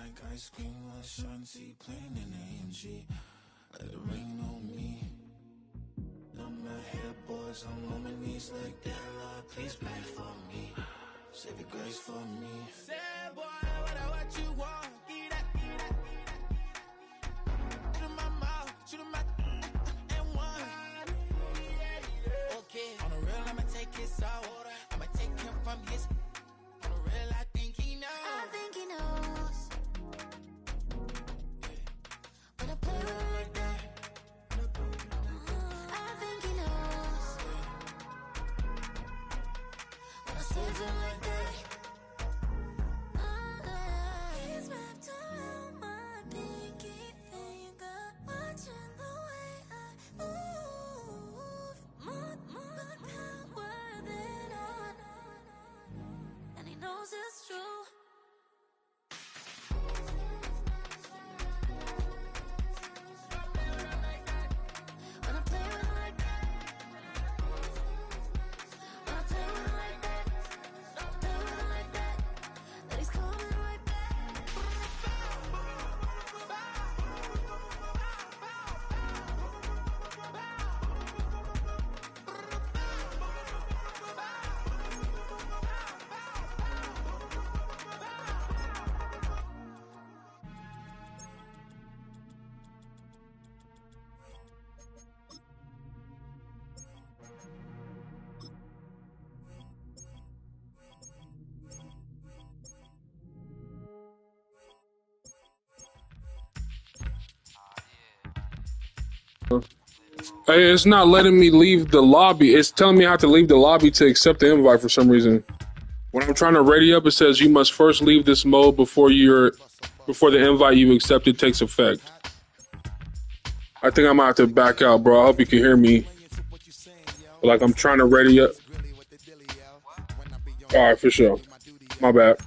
like ice cream with Shanti playing in AMG. Let it rain on me. I'm not here, boys. I'm on my knees like that. Lord, please pray for me. Save your grace for me. Say, boy, what you want? Get that, get that, get that. Shoot in my mouth, shoot in my and one. Okay, on the real, I'ma take his out. I'ma take him from his. On the real, I think he knows. I think he knows. When I play with him like that. I think he knows. When I save him like that. He's wrapped around my pinky finger, watching the way I move. More power than on. And he knows it's true. When I play with him like that. When I play with him like that. Play with him like that. That he's coming right back. Hey, it's not letting me leave the lobby. It's telling me I have to leave the lobby to accept the invite for some reason. When I'm trying to ready up, it says you must first leave this mode before the invite you accepted takes effect. I think I'm gonna have to back out, bro. I hope you can hear me. Like I'm trying to ready up. All right, for sure. My bad.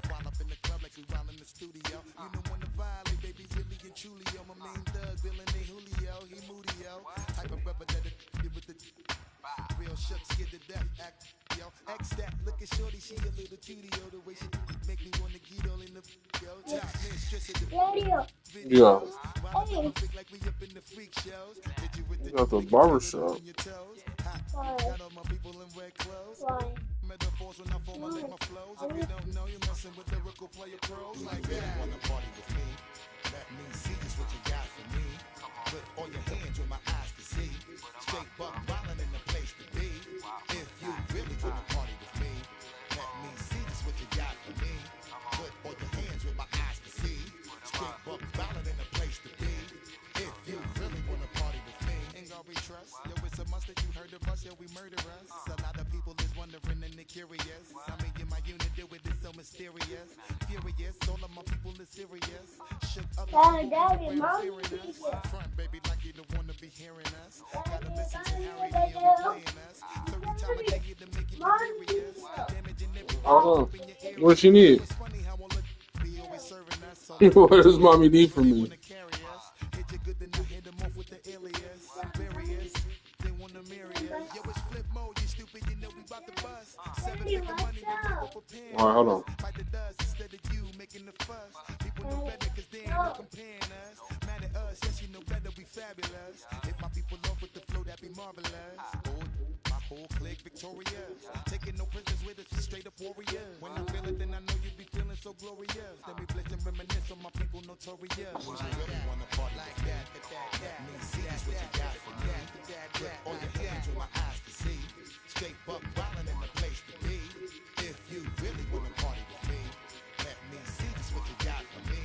Yeah. You got the barbershop. Why? Metaphors when I formulate my flows. If you don't know, you're messing with lyrical player pros. Like that. Wanna party with me? Let me see just what you got for me. Put all your hands where my eyes can see. Straight buck violent in the place to be. If you really wanna party with me, let me see just what you got for me. Put all your hands where my eyes can see. Straight buck violent in the place to be. If you really wanna party with me, ain't gonna be trust. Yo, it's a must that you heard of us. Yo, we murder us. A lot of people is wondering and they're curious. I mean, in my unit do it is so mysterious. Furious, all of my people is serious. Shook up Daddy, Mom, front, baby, like you don't wanna be hearing us. Gotta listen to Harry and playing us. 30 times a day to make it delirious. Damaging every Hold on. What she need? It's funny how all the be always serving us. So What does mommy need from me? carry us. Hit you good, then I hit them off with the alias. Various, they wanna marry us. Yo, it's flip mode, you stupid, you know we bout to bust. 7-figure money, but people preparing. All right, hold on. Fight the dust instead of you making the fuss. People know better cause they ain't no comparing us. Mad at us, yes, you know better, we fabulous. If my people love with the flow, that be marvelous. Oh, my whole clique victorious. Taking no prisoners with us, just straight up warriors. When I feel it, then I know you be feeling so glorious. Then we blitz and reminisce on my people notorious. When you really wanna party like that, let me see just what you got for me. Put all your hands where my eyes can see. Straight buck violent in the place to be. If you really wanna party with me, let me see just what you got for me.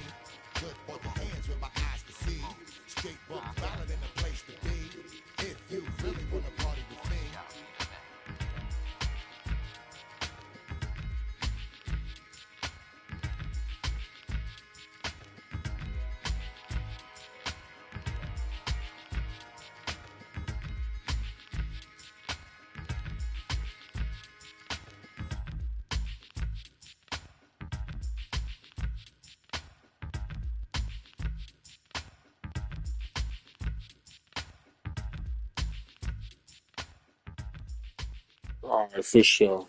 Put all your hands where my eyes can see. Straight buck violent in the place to be. If you really wanna party with me. All right, for sure.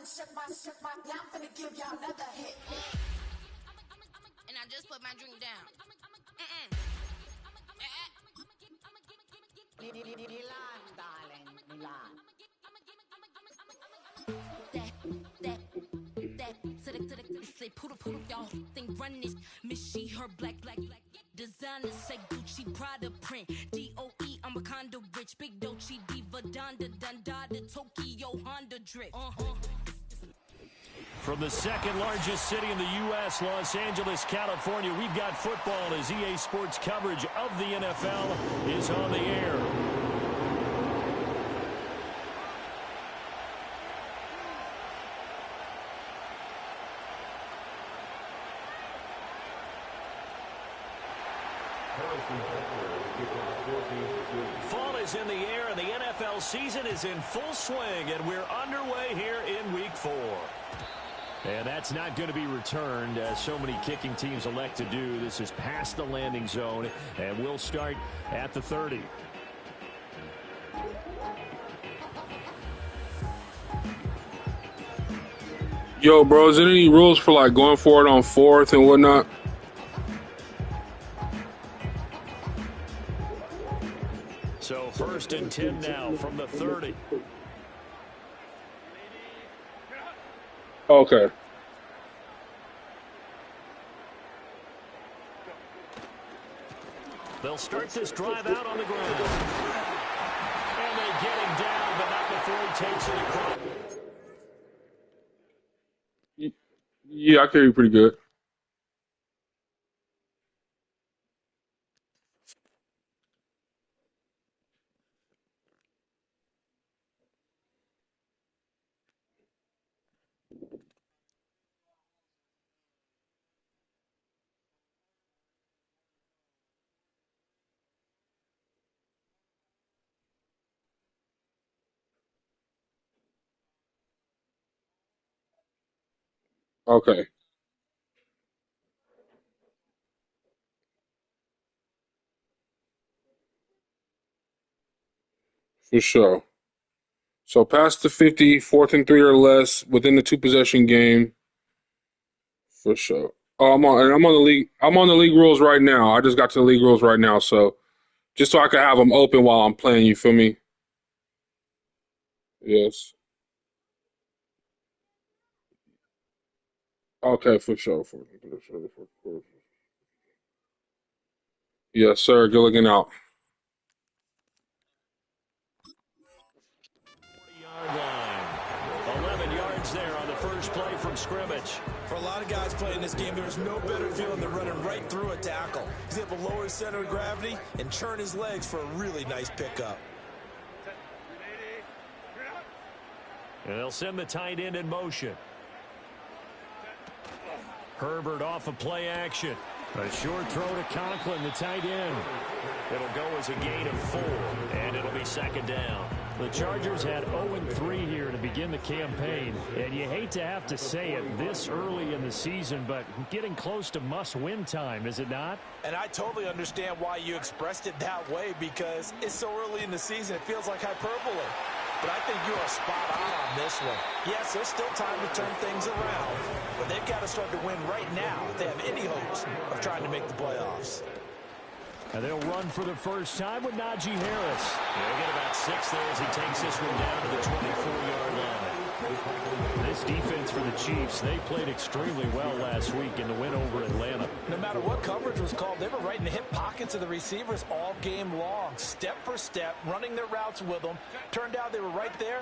And I just put my drink down. Milan, darling, Milan. Say poodle, y'all think run this. Miss she, her black. Designers say Gucci, Prada print. DOE, I'm a condo rich. Big Dolce, Diva, Donda, Tokyo, Honda drip. From the second largest city in the U.S., Los Angeles, California, we've got football as EA Sports coverage of the NFL is on the air. Fall is in the air, and the NFL season is in full swing, and we're underway here in Week 4. And that's not going to be returned, as so many kicking teams elect to do. This is past the landing zone, and we'll start at the 30. Yo, bro, is there any rules for like going for it on 4th and whatnot? So 1st and 10 now from the 30. Okay. They'll start this drive out on the ground. And they get him down, but not before he takes it across. Yeah, I can hear you pretty good. Okay, for sure. So past the 50, 4th and 3 or less within the 2-possession game, for sure. Oh, I'm on the league. I'm on the league rules right now. I just got to the league rules right now, so just so I can have them open while I'm playing. You feel me? Yes. Okay, for sure. Yes, sir. Good looking out. 40-yard line. 11 yards there on the first play from scrimmage. For a lot of guys playing this game, there's no better feeling than running right through a tackle. He's able to lower his center of gravity and churn his legs for a really nice pickup. And they'll send the tight end in motion. Herbert off of play action. A short throw to Conklin, the tight end. It'll go as a gain of 4, and it'll be 2nd down. The Chargers had 0-3 here to begin the campaign, and you hate to have to say it this early in the season, but getting close to must-win time, is it not? And I totally understand why you expressed it that way, because it's so early in the season, it feels like hyperbole. But I think you are spot on this one. Yes, there's still time to turn things around, but they've got to start to win right now if they have any hopes of trying to make the playoffs. And they'll run for the first time with Najee Harris. They'll get about 6 there as he takes this one down to the 24-yard line. This defense for the Chiefs, they played extremely well last week in the win over Atlanta. No matter what coverage was called, they were right in the hip pockets of the receivers all game long, step for step, running their routes with them. Turned out they were right there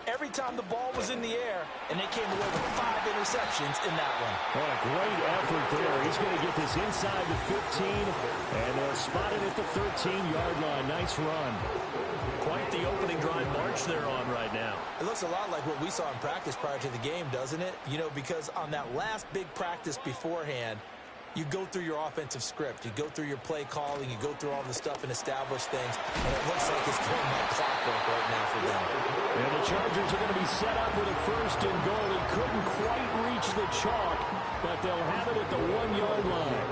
every time the ball was in the air, and they came away with 5 interceptions in that one. What a great effort there. He's going to get this inside the 15, and they'll spot it at the 13-yard line. Nice run. Quite the opening drive march they're on right now. It looks a lot like what we saw in practice prior to the game, doesn't it? You know, because on that last big practice beforehand, you go through your offensive script, you go through your play calling, you go through all the stuff and establish things, and it looks like it's going like clockwork right now for them. And the Chargers are going to be set up with a 1st and goal. He couldn't quite reach the chalk, but they'll have it at the 1-yard line.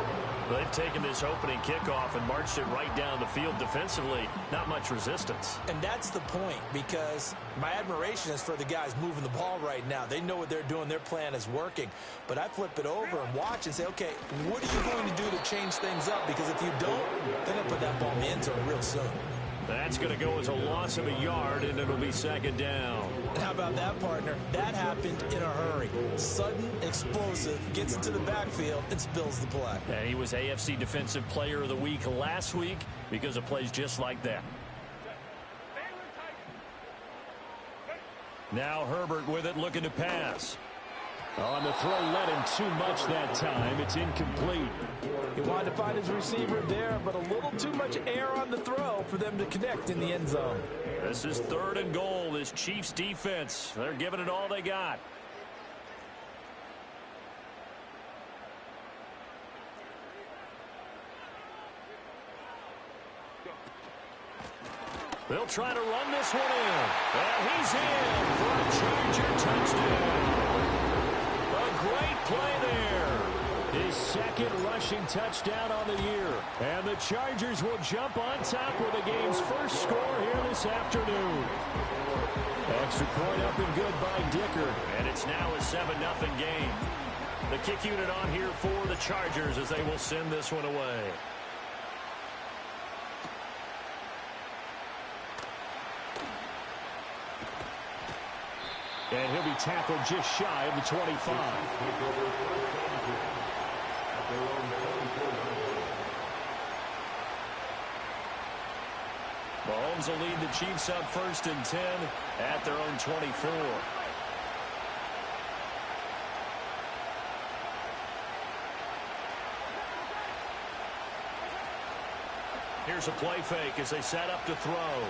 They've taken this opening kickoff and marched it right down the field defensively. Not much resistance. And that's the point, because my admiration is for the guys moving the ball right now. They know what they're doing. Their plan is working. But I flip it over and watch and say, okay, what are you going to do to change things up? Because if you don't, they're going to put that ball in the end zone real soon. That's going to go as a loss of a yard, and it'll be second down. How about that, partner? That happened in a hurry. Sudden, explosive, gets into the backfield, and spills the play. And he was AFC Defensive Player of the Week last week because of plays just like that. Now Herbert with it, looking to pass. On the throw, led him too much that time. It's incomplete. He wanted to find his receiver there, but a little too much air on the throw for them to connect in the end zone. This is 3rd and goal. This Chiefs defense, they're giving it all they got. They'll try to run this one in. And he's in for a Charger touchdown. A great play there. His 2nd rushing touchdown on the year. And the Chargers will jump on top with the game's first score here this afternoon. Extra point up and good by Dicker. And it's now a 7-0 game. The kick unit on here for the Chargers as they will send this one away. And he'll be tackled just shy of the 25. Mahomes will lead the Chiefs up 1st and 10 at their own 24. Here's a play fake as they set up to throw.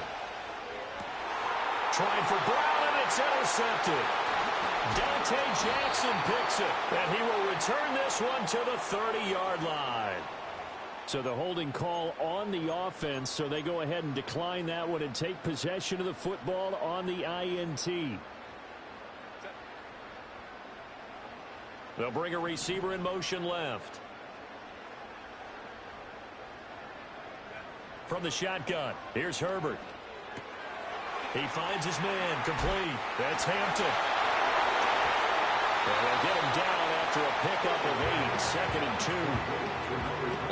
Trying for Brown, and it's intercepted. Dante Jackson picks it, and he will return this one to the 30-yard line. So the holding call on the offense, so they go ahead and decline that one and take possession of the football on the INT. They'll bring a receiver in motion left. From the shotgun, here's Herbert. He finds his man, complete. That's Hampton. And they'll get him down after a pickup of 8, 2nd and 2.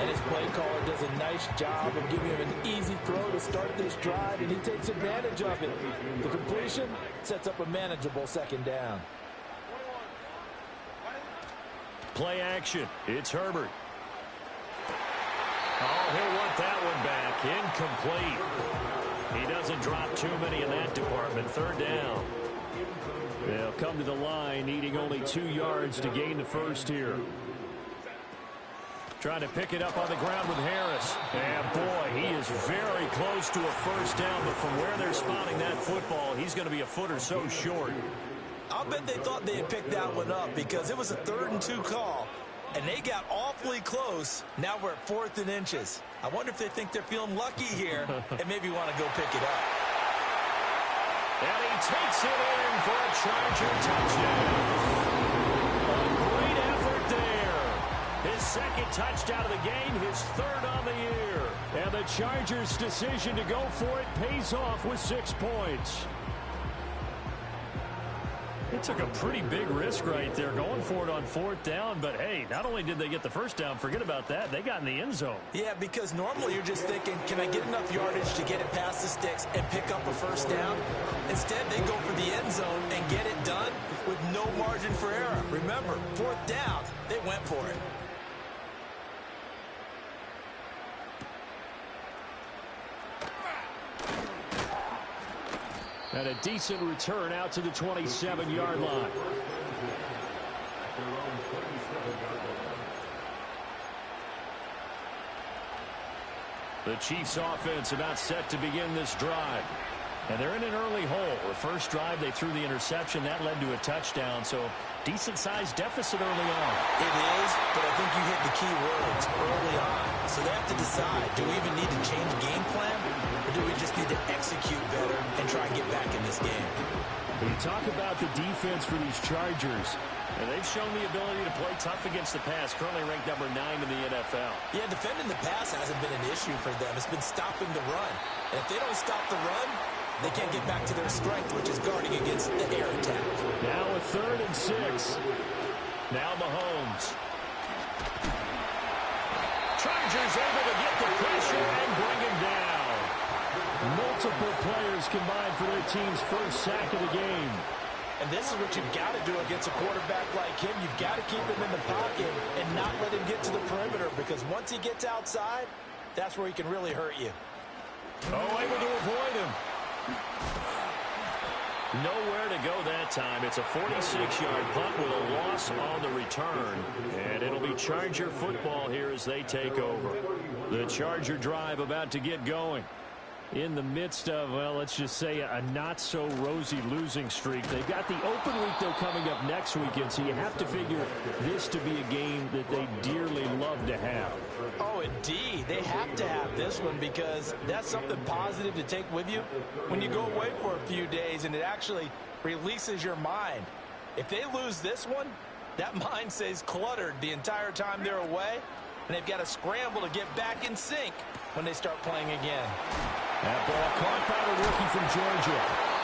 And his play caller does a nice job of giving him an easy throw to start this drive, and he takes advantage of it. The completion sets up a manageable 2nd down. Play action. It's Herbert. Oh, he'll want that one back. Incomplete. He doesn't drop too many in that department. 3rd down. They'll come to the line, needing only 2 yards to gain the first here. Trying to pick it up on the ground with Harris. And, boy, he is very close to a 1st down, but from where they're spotting that football, he's going to be a foot or so short. I'll bet they thought they had picked that one up because it was a 3rd and 2 call. And they got awfully close. Now we're at 4th and inches. I wonder if they think they're feeling lucky here and maybe want to go pick it up. And he takes it in for a Charger touchdown. A great effort there. His 2nd touchdown of the game, his 3rd on the year. And the Chargers' decision to go for it pays off with 6 points. It took a pretty big risk right there going for it on 4th down, but hey, not only did they get the 1st down, forget about that, they got in the end zone. Yeah, because normally you're just thinking, can I get enough yardage to get it past the sticks and pick up a 1st down? Instead, they go for the end zone and get it done with no margin for error. Remember, 4th down, they went for it. And a decent return out to the 27-yard line. The Chiefs offense about set to begin this drive. And they're in an early hole. The first drive, they threw the interception. That led to a touchdown. So decent-sized deficit early on. It is, but I think you hit the key words early on. So they have to decide, do we even need to change game plan? Or do we just need to execute better and try and get back in this game? When you talk about the defense for these Chargers, and they've shown the ability to play tough against the pass, currently ranked number 9 in the NFL. Yeah, defending the pass hasn't been an issue for them. It's been stopping the run. And if they don't stop the run, they can't get back to their strength, which is guarding against the air attack. Now a 3rd and 6. Now Mahomes. Chargers able to get the pressure and bring him down. Multiple players combined for their team's first sack of the game. And this is what you've got to do against a quarterback like him. You've got to keep him in the pocket and not let him get to the perimeter, because once he gets outside, that's where he can really hurt you. Oh, able to avoid him. Nowhere to go that time. It's a 46-yard punt with a loss on the return. And it'll be Charger football here as they take over. The Charger drive about to get going. In the midst of, well, let's just say a not-so-rosy losing streak. They've got the open week, though, coming up next weekend, so you have to figure this to be a game that they dearly love to have. Oh, indeed. They have to have this one, because that's something positive to take with you when you go away for a few days, and it actually releases your mind. If they lose this one, that mind stays cluttered the entire time they're away, and they've got to scramble to get back in sync when they start playing again. That ball caught by the rookie from Georgia.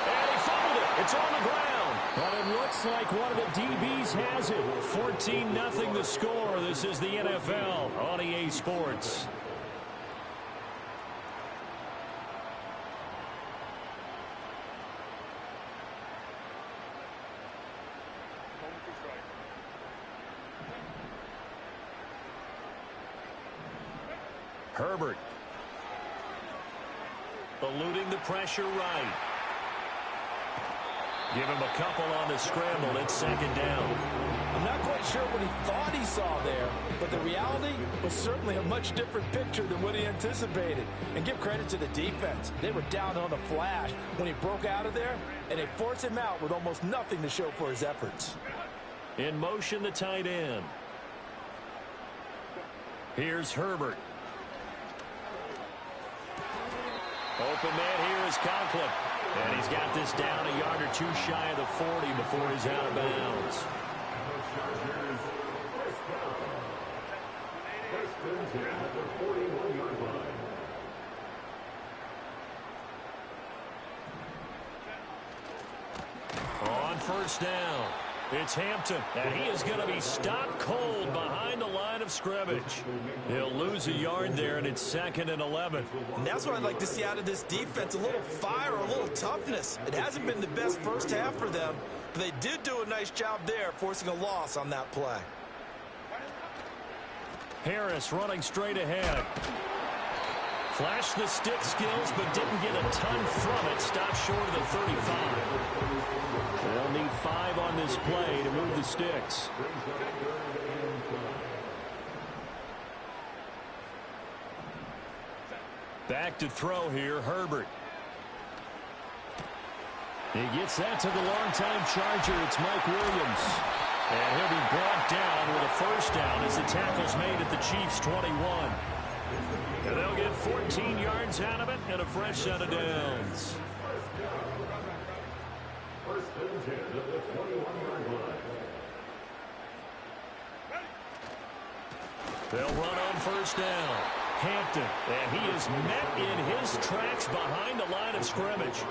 And he fumbled it. It's on the ground. But it looks like one of the DBs has it. 14-0 the score. This is the NFL on EA Sports. Herbert. Eluding the pressure right. Give him a couple on the scramble. It's 2nd down. I'm not quite sure what he thought he saw there, but the reality was certainly a much different picture than what he anticipated. And give credit to the defense. They were down on the flash when he broke out of there, and they forced him out with almost nothing to show for his efforts. In motion, the tight end. Here's Herbert. Open man here is Conklin. And he's got this down a yard or two shy of the 40 before he's out of bounds. On 1st down, it's Hampton, and he is going to be stopped cold behind the line of scrimmage. He'll lose a yard there, and it's 2nd and 11. And that's what I'd like to see out of this defense, a little fire, a little toughness. It hasn't been the best first half for them, but they did do a nice job there, forcing a loss on that play. Harris running straight ahead. Flashed the stick skills, but didn't get a ton from it. Stopped short of the 35. They'll need 5 on this play to move the sticks. Back to throw here, Herbert. He gets that to the longtime Charger. It's Mike Williams. And he'll be brought down with a 1st down as the tackle's made at the Chiefs' 21. And they'll get 14 yards out of it and a fresh set of downs. They'll run on 1st down. Hampton, and he is met in his tracks behind the line of scrimmage.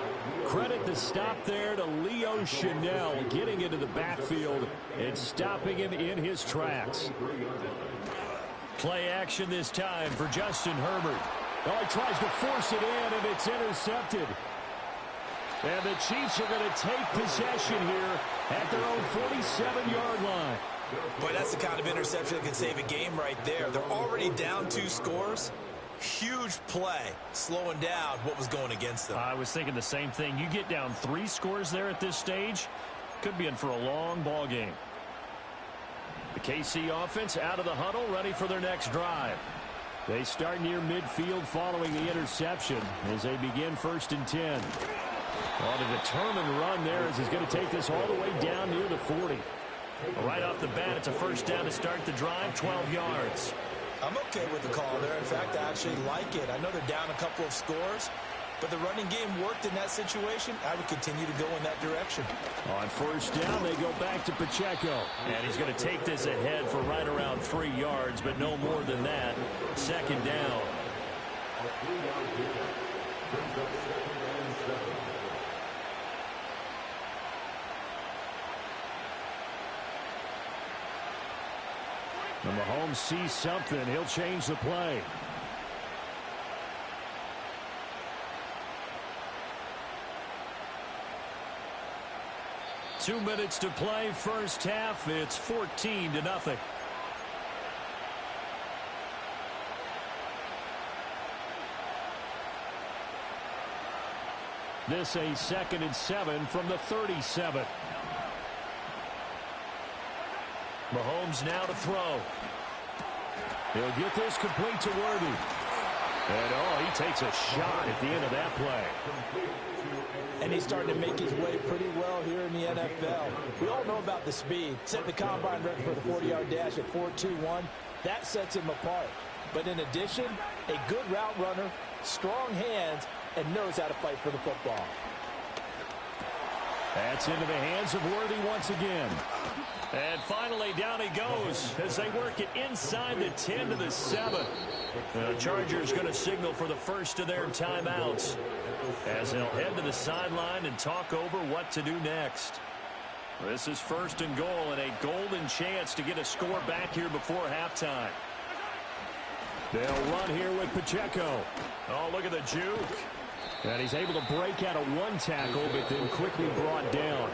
Credit the stop there to Leo Chanel, getting into the backfield and stopping him in his tracks. Play action this time for Justin Herbert. Oh, he tries to force it in, and it's intercepted. And the Chiefs are going to take possession here at their own 47-yard line. Boy, that's the kind of interception that can save a game right there. They're already down 2 scores. Huge play, slowing down what was going against them. I was thinking the same thing. You get down 3 scores there at this stage, could be in for a long ball game. The KC offense out of the huddle, ready for their next drive. They start near midfield following the interception as they begin 1st and 10. On a determined run there as he's going to take this all the way down near the 40. Right off the bat, it's a 1st down to start the drive, 12 yards. I'm okay with the call there. In fact, I actually like it. I know they're down a couple of scores, but the running game worked in that situation. I would continue to go in that direction. On first down, they go back to Pacheco. And he's going to take this ahead for right around 3 yards, but no more than that. Second down. When Mahomes sees something, he'll change the play. Two minutes to play, first half. It's 14-0. This a 2nd and 7 from the 37. Mahomes now to throw. He'll get this complete to Worthy. And, he takes a shot at the end of that play. And he's starting to make his way pretty well here in the NFL. We all know about the speed. Set the combine record for the 40-yard dash at 4.21. That sets him apart. But in addition, a good route runner, strong hands, and knows how to fight for the football. That's into the hands of Worthy once again. And finally, down he goes as they work it inside the 10 to the 7. The Chargers going to signal for the first of their timeouts as they'll head to the sideline and talk over what to do next. This is 1st and goal and a golden chance to get a score back here before halftime. They'll run here with Pacheco. Oh, look at the juke. And he's able to break out of one tackle, but then quickly brought down.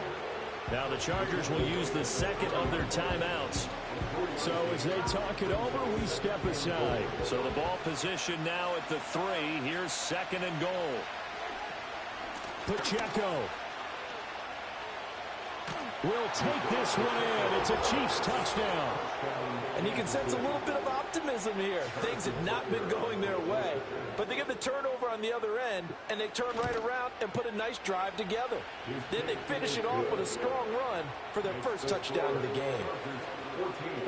Now the Chargers will use the second of their timeouts. So as they talk it over, we step aside. So the ball position now at the 3. Here's 2nd and goal. Pacheco will take this one in. It's a Chiefs touchdown. And you can sense a little bit of optimism here. Things have not been going their way. But they get the turnover on the other end, and they turn right around and put a nice drive together. Then they finish it off with a strong run for their first touchdown of the game.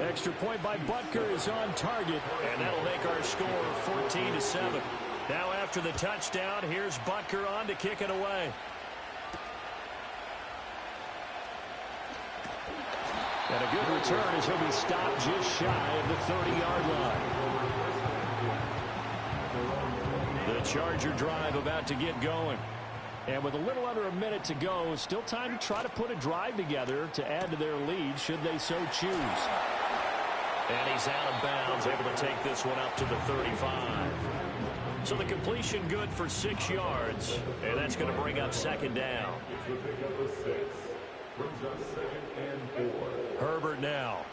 Extra point by Butker is on target, and that'll make our score 14-7. Now after the touchdown, here's Butker on to kick it away. And a good return as he'll be stopped just shy of the 30-yard line. The Charger drive about to get going. And with a little under a minute to go, still time to try to put a drive together to add to their lead should they so choose. And he's out of bounds, able to take this one up to the 35. So the completion good for 6 yards, and that's going to bring up 2nd down. Herbert now.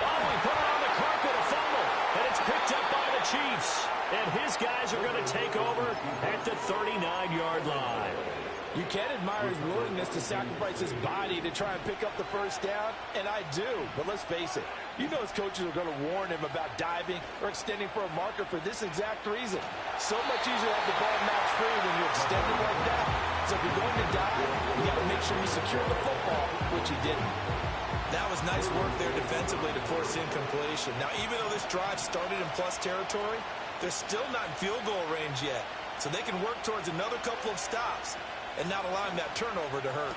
Oh, he put it on the carpet, a fumble, and it's picked up by the Chiefs. And his guys are going to take over at the 39-yard line. You can admire his willingness to sacrifice his body to try and pick up the first down, and I do. But let's face it, you know his coaches are going to warn him about diving or extending for a marker for this exact reason. So much easier to have the ball match free when you extend it like that. So if you're going to dive, you got to make sure you secure the football, which he didn't. That was nice work there defensively to force incompletion. Now, even though this drive started in plus territory, they're still not in field goal range yet. So they can work towards another couple of stops and not allowing that turnover to hurt.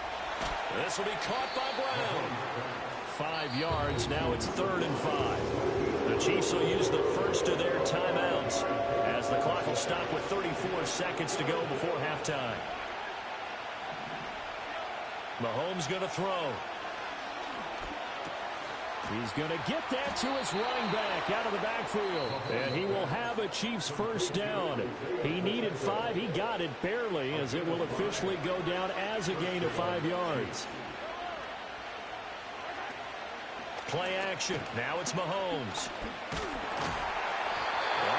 This will be caught by Brown. 5 yards. Now it's 3rd and 5. The Chiefs will use the first of their timeouts as the clock will stop with 34 seconds to go before halftime. Mahomes going to throw. He's going to get that to his running back out of the backfield. And he will have a Chiefs first down. He needed 5. He got it barely as it will officially go down as a gain of 5 yards. Play action. Now it's Mahomes.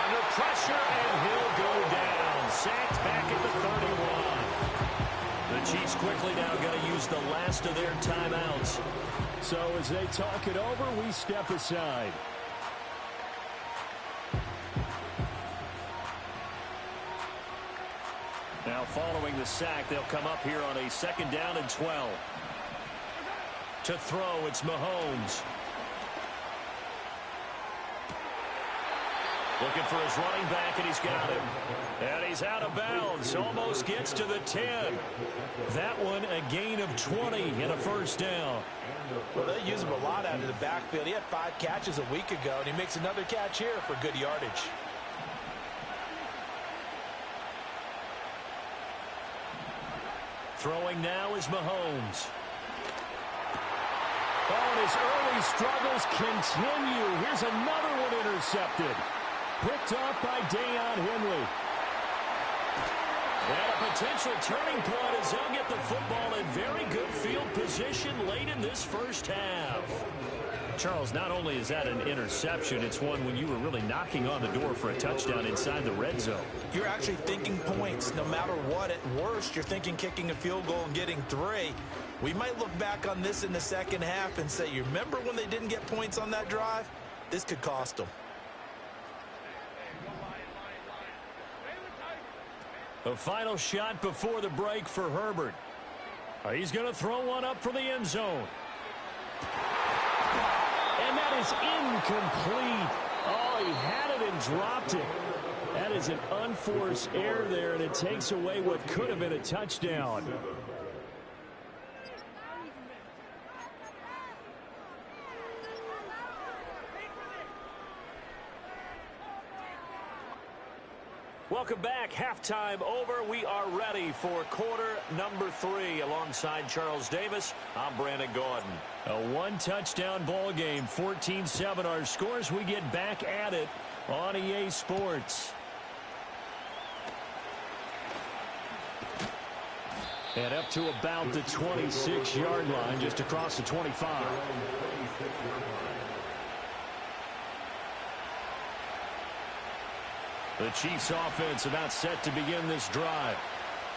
Under pressure, and he'll go down. Sacked back at the 31. The Chiefs quickly now going to use the last of their timeouts. So as they talk it over, we step aside. Now following the sack, they'll come up here on a 2nd down and 12. To throw, it's Mahomes. Looking for his running back, and he's got him. And he's out of bounds. Almost gets to the 10. That one a gain of 20 and a first down. Well, they use him a lot out of the backfield. He had 5 catches a week ago, and he makes another catch here for good yardage. Throwing now is Mahomes. Oh, and his early struggles continue. Here's another one intercepted. Picked off by Deion Henley. And a potential turning point as they'll get the football in very good field position late in this first half. Charles, not only is that an interception, it's one when you were really knocking on the door for a touchdown inside the red zone. You're actually thinking points. No matter what, at worst, you're thinking kicking a field goal and getting 3. We might look back on this in the second half and say, you remember when they didn't get points on that drive? This could cost them. The final shot before the break for Herbert. He's going to throw one up for the end zone. And that is incomplete. Oh, he had it and dropped it. That is an unforced error there, and it takes away what could have been a touchdown. Welcome back. Halftime over. We are ready for quarter number 3. Alongside Charles Davis, I'm Brandon Gaudin. A one-touchdown ball game, 14-7 our scores. We get back at it on EA Sports. And up to about the 26-yard line, just across the 25. The Chiefs offense about set to begin this drive.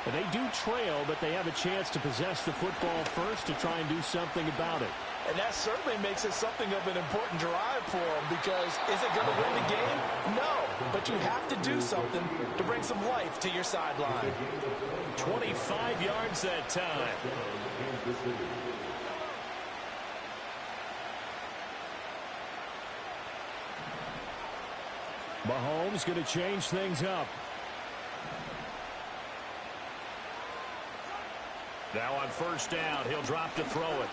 And they do trail, but they have a chance to possess the football first to try and do something about it. And that certainly makes it something of an important drive for them, because is it going to win the game? No, but you have to do something to bring some life to your sideline. 25 yards that time. Mahomes going to change things up. Now on first down, he'll drop to throw it.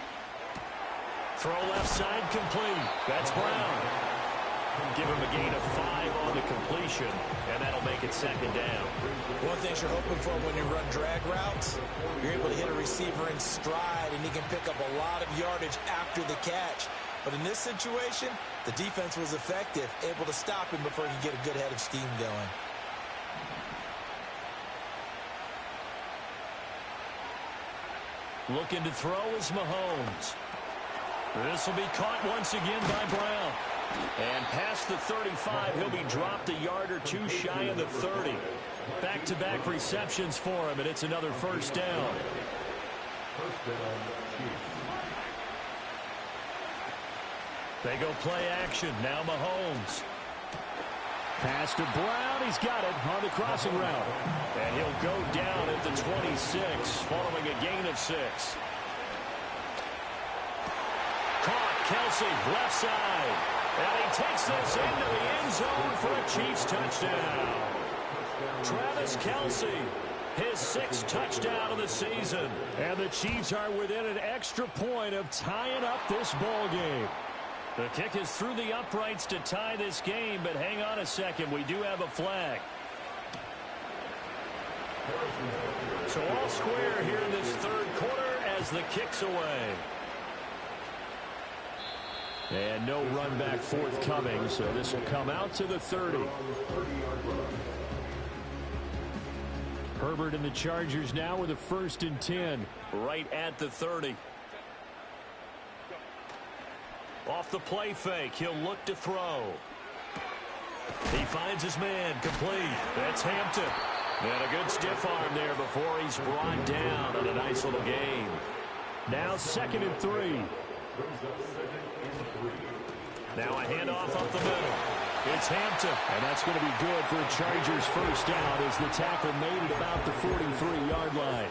Throw left side complete. That's Brown. Give him a gain of 5 on the completion, and that'll make it second down. One thing you're hoping for when you run drag routes, you're able to hit a receiver in stride, and he can pick up a lot of yardage after the catch. But in this situation, the defense was effective, able to stop him before he could get a good head of steam going. Looking to throw is Mahomes. This will be caught once again by Brown. And past the 35, he'll be dropped a yard or 2 shy of the 30. Back-to-back receptions for him, and it's another first down. They go play action. Now Mahomes. Pass to Brown. He's got it on the crossing route. And he'll go down at the 26, following a gain of 6. Caught Kelsey, left side. And he takes this into the end zone for a Chiefs touchdown. Travis Kelsey, his 6th touchdown of the season. And the Chiefs are within an extra point of tying up this ball game. The kick is through the uprights to tie this game, but hang on a second. We do have a flag. So all square here in this third quarter as the kick's away. And no run back forthcoming, so this will come out to the 30. Herbert and the Chargers now with a 1st and 10. Right at the 30. Off the play fake, he'll look to throw. He finds his man, complete. That's Hampton. And a good stiff arm there before he's brought down on a nice little game. Now 2nd and 3. Now a handoff up the middle. It's Hampton. And that's going to be good for a Chargers first down as the tackle made it about the 43-yard line.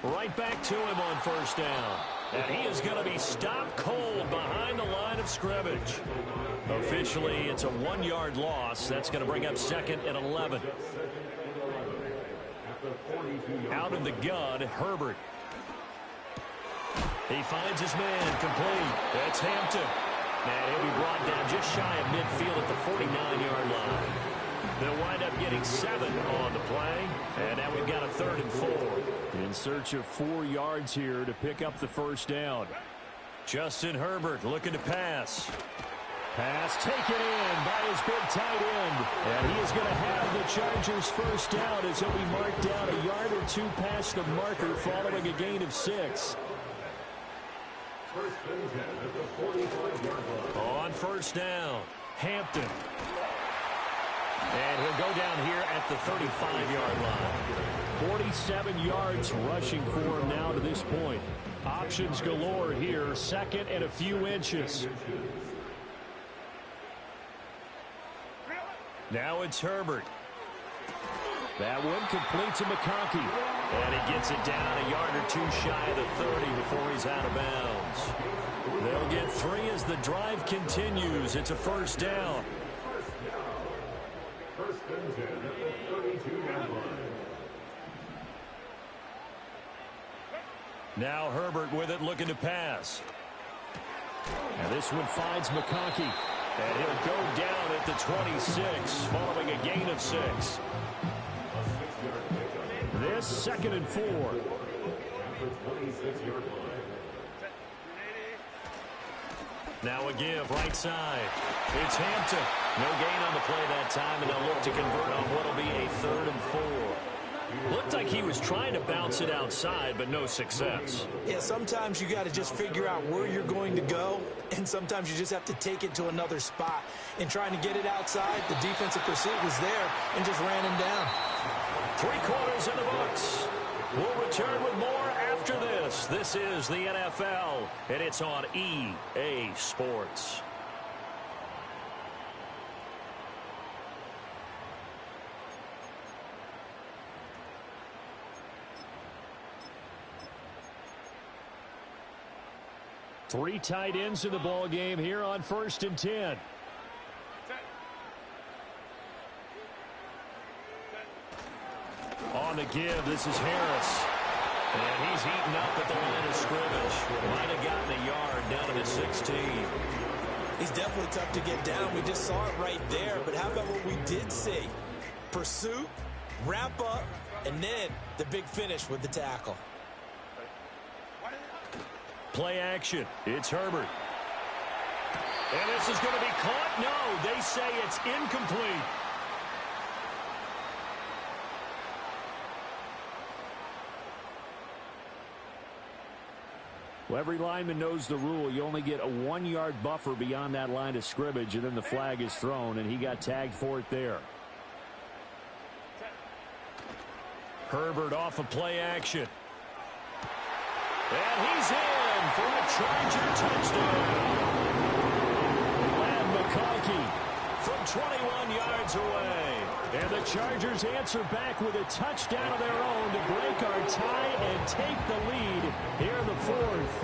Right back to him on first down. And he is going to be stopped cold behind the line of scrimmage. Officially, it's a 1-yard loss. That's going to bring up 2nd and 11. Out of the gun, Herbert. He finds his man complete. That's Hampton. And he'll be brought down just shy of midfield at the 49-yard line. They'll wind up getting 7 on the play. And now we've got a 3rd and 4. In search of 4 yards here to pick up the first down. Justin Herbert looking to pass. Pass taken in by his big tight end. And he is going to have the Chargers first down as he'll be marked down a yard or 2 past the marker following a gain of 6. On first down, Hampton. And he'll go down here at the 35-yard line. 47 yards rushing for him now to this point. Options galore here, 2nd and a few inches. Now it's Herbert. That one complete to McConkey. And he gets it down a yard or 2 shy of the 30 before he's out of bounds. They'll get 3 as the drive continues. It's a first down. Now Herbert with it, looking to pass. And this one finds McConkey. And he'll go down at the 26 following a gain of 6. This 2nd and 4. Now a give right side. It's Hampton. No gain on the play that time, and they'll look to convert on what will be a 3rd and 4. Looked like he was trying to bounce it outside, but no success. Yeah, sometimes you got to just figure out where you're going to go, and sometimes you just have to take it to another spot. In trying to get it outside, the defensive pursuit was there and just ran him down. 3 quarters in the books. We'll return with more after this. This is the NFL, and it's on EA Sports. Three tight ends in the ball game here on 1st and 10. On the give, this is Harris. And he's heating up at the line of scrimmage. Might have gotten a yard down to the 16. He's definitely tough to get down. We just saw it right there. But how about what we did see? Pursuit, wrap up, and then the big finish with the tackle. Play action. It's Herbert. And this is going to be caught. No, they say it's incomplete. Well, every lineman knows the rule. You only get a 1-yard buffer beyond that line of scrimmage, and then the flag is thrown, and he got tagged for it there. Herbert off of play action. And he's in for a Charger touchdown. Glad McConkey from 21 yards away. And the Chargers answer back with a touchdown of their own to break our tie and take the lead here in the 4th.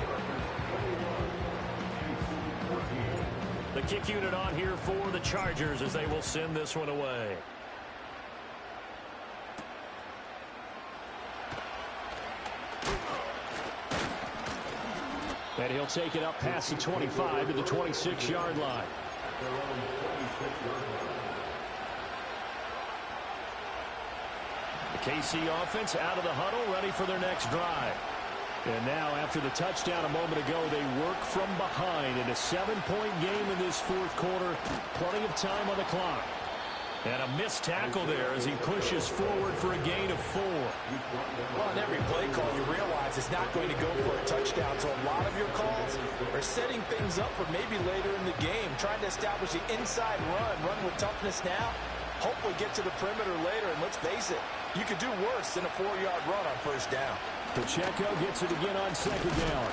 The kick unit on here for the Chargers as they will send this one away. And he'll take it up past the 25 to the 26-yard line. The KC offense out of the huddle, ready for their next drive. And now, after the touchdown a moment ago, they work from behind in a 7-point game in this 4th quarter. Plenty of time on the clock. And a missed tackle there as he pushes forward for a gain of 4. Well, in every play call, you realize it's not going to go for a touchdown. So a lot of your calls are setting things up for maybe later in the game, trying to establish the inside run with toughness now, hopefully get to the perimeter later. And let's face it, you could do worse than a 4-yard run on first down. Pacheco gets it again on 2nd down.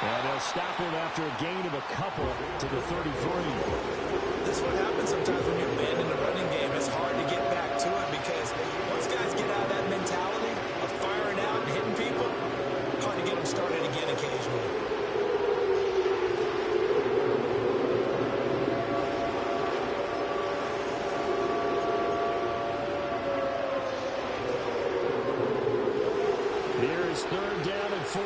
And they'll stop him after a gain of a couple to the 33. This is what happens sometimes when you abandon the running game. It's hard to get back to it because once guys get out of that mentality of firing Here's 3rd down and 4.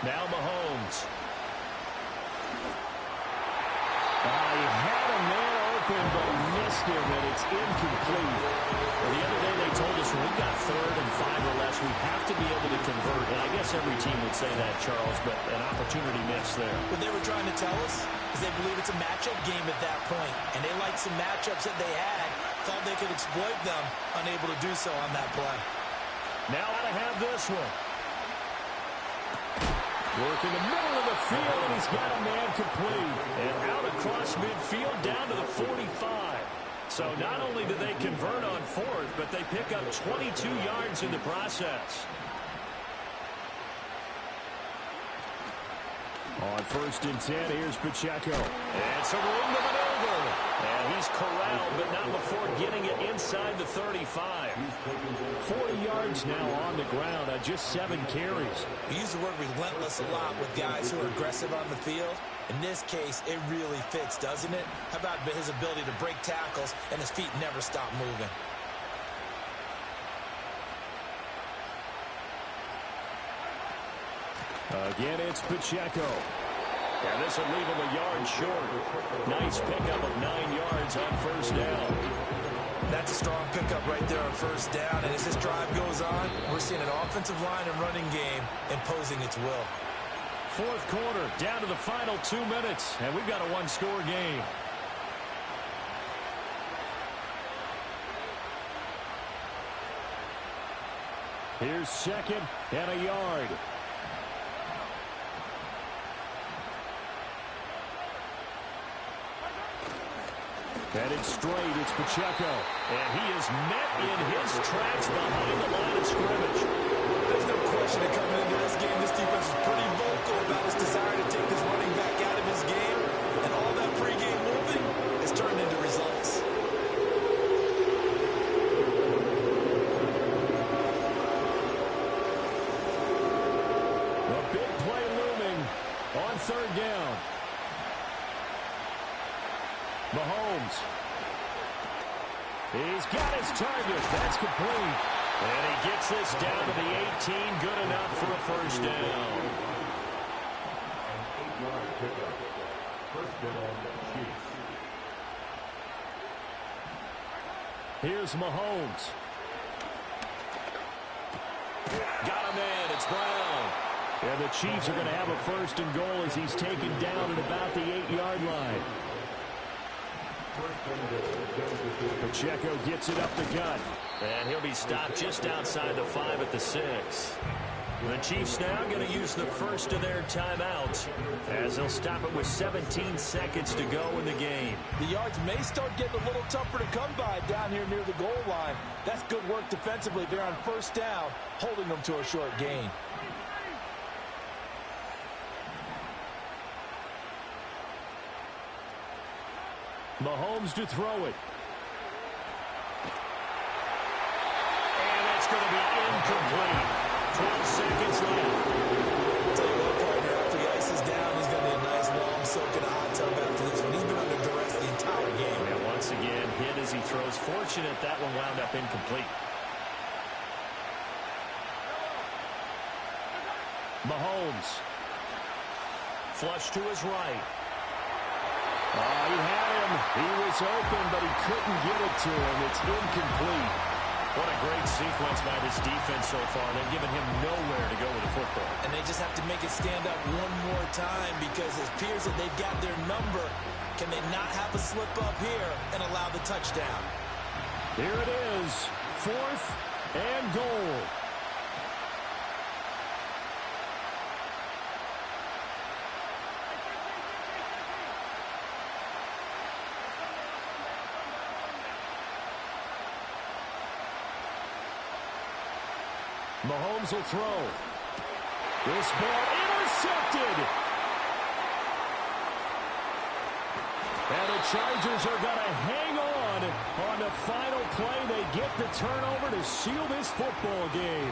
Now Mahomes. He had a man open, but he missed him, and it's incomplete. Well, the other day they told us when we've got 3rd and 5 or less, we have to be able to convert. And I guess every team would say that, Charles, but an opportunity missed there. What they were trying to tell us is they believe it's a matchup game at that point, and they liked some matchups that they had, thought they could exploit them, unable to do so on that play. Now to have this one. Work in the middle of the field, and he's got a man complete. And out across midfield down to the 45. So not only do they convert on 4th, but they pick up 22 yards in the process. On 1st and 10, here's Pacheco. And some room to maneuver. And he's corralled, but not before getting it inside the 35. 40 yards now on the ground on just 7 carries. We use the word relentless a lot with guys who are aggressive on the field. In this case, it really fits, doesn't it? How about his ability to break tackles and his feet never stop moving? Again, it's Pacheco. And this will leave him a yard short. Nice pickup of 9 yards on 1st down. That's a strong pickup right there on 1st down. And as this drive goes on, we're seeing an offensive line and running game imposing its will. 4th quarter, down to the final 2 minutes. And we've got a 1-score game. Here's 2nd and a yard. Headed straight, it's Pacheco. And he is met in his tracks behind the line of scrimmage. There's no question that coming into this game, this defense is pretty vocal about its desire to take this running back out of his game. And all that pregame moving has turned into results. A big play looming on 3rd down. Mahomes. He's got his target. That's complete. And he gets this down to the 18. Good enough for a 1st down. Here's Mahomes. Got a man. It's Brown. And the Chiefs are going to have a 1st and goal as he's taken down at about the 8-yard line. Pacheco gets it up the gut. And he'll be stopped just outside the 5 at the 6. The Chiefs now going to use the first of their timeouts as they'll stop it with 17 seconds to go in the game. The yards may start getting a little tougher to come by down here near the goal line. That's good work defensively there on 1st down, holding them to a short gain. Mahomes to throw it. And that's going to be incomplete. 12 seconds left. Tell you what, partner, after the ice is down, he's going to be a nice long soak in a hot tub after this one. He's been under duress the entire game. And once again, hit as he throws. Fortunate that one wound up incomplete. Mahomes. Flush to his right. He had him. He was open, but he couldn't get it to him. It's incomplete. What a great sequence by this defense so far. They've given him nowhere to go with the football. And they just have to make it stand up one more time because it appears that they've got their number. Can they not have a slip up here and allow the touchdown? Here it is. 4th and goal. Mahomes will throw. This ball intercepted. And the Chargers are going to hang on the final play. They get the turnover to seal this football game.